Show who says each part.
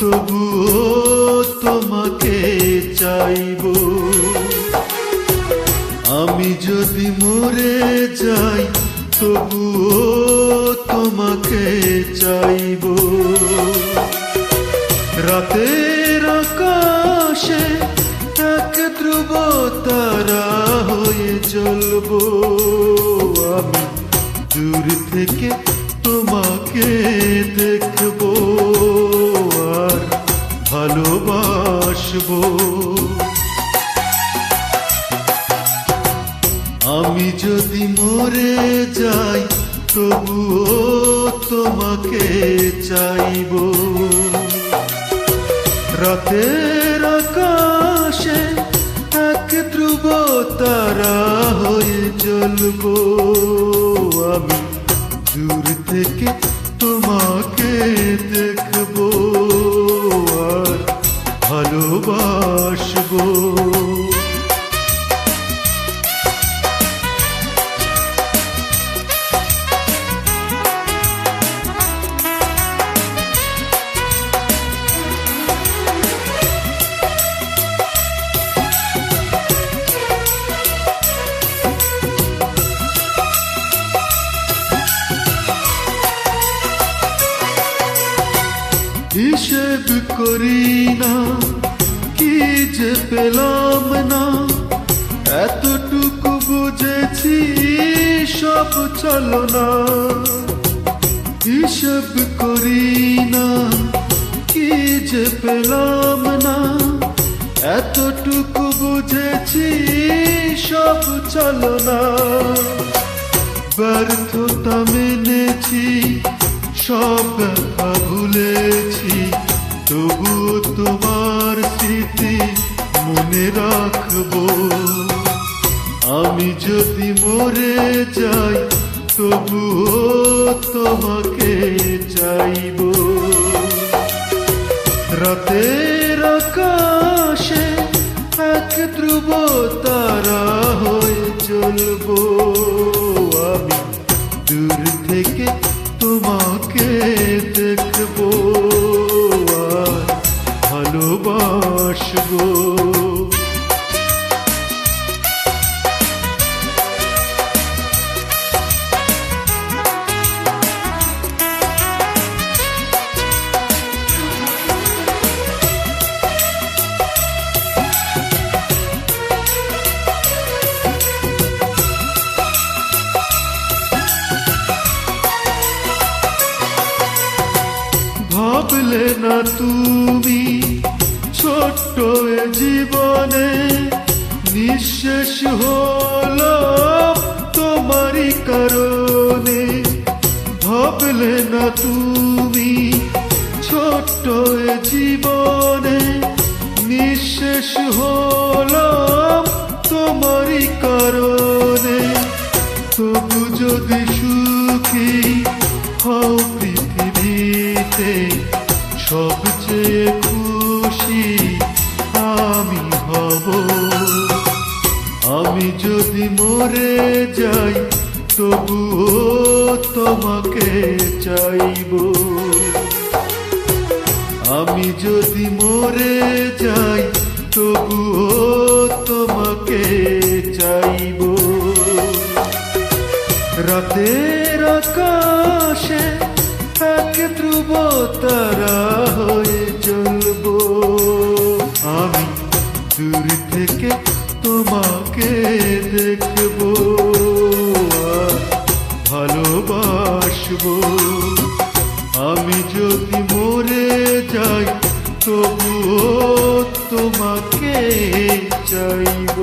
Speaker 1: তবুও তোমাকে চাইব। আমি যদি মরে যাই তবুও তোমাকে চাইব। রাতের আকাশে এক ধ্রুব তারা হয়ে জ্বলব। আমি দূর থেকে তোমাকে দেখব আর ভালোবাসবো। আমি যদি মরে যাই তবুও তোমাকে চাইব। রাতের আকাশে এক ধ্রুব তারা হয়ে জ্বলব। আমি দূর থেকে তোমাকে দেখব আর ভালোবাসবো। হিসেব করি না কি যে পেলাম না, এতটুকু বুঝেছি সব ছলনা। হিসেব করি না কি যে পেলাম না, এতটুকু বুঝেছি সব ছলনা। ব্যর্থতা মেনেছি, সব ব্যথা ভুলেছি, তবু তোমার স্মৃতি মনে রাখবো। আমি যদি মরে যাই তবুও তোমাকে চাইব। রাতের আকাশে এক ধ্রুব তারা হয়ে জ্বলব। আমি দূর থেকে তোমাকে দেখব আর ভালোবাসবো। ভাবলে না তুমি ছোট্ট এ জীবনে নিঃশেষ হলো তোমারই কারণে। ভাবলে না তুমি ছোট্ট এ জীবনে নিঃশেষ হলো তোমারই কারণে। তবু যদি সুখী হও পৃথিবীতে, সবচেয়ে খুশি আমি হব। আমি যদি মরে যাই তবুও তোমাকে চাইব। আমি যদি মরে যাই তবুও তোমাকে চাইব। রাতের আকাশে এক ধ্রুব তারা হয়ে জ্বলব। আমি দূর থেকে তোমাকে দেখব আর ভালোবাসবো। আমি যদি মরে যাই তবুও তোমাকে চাইব।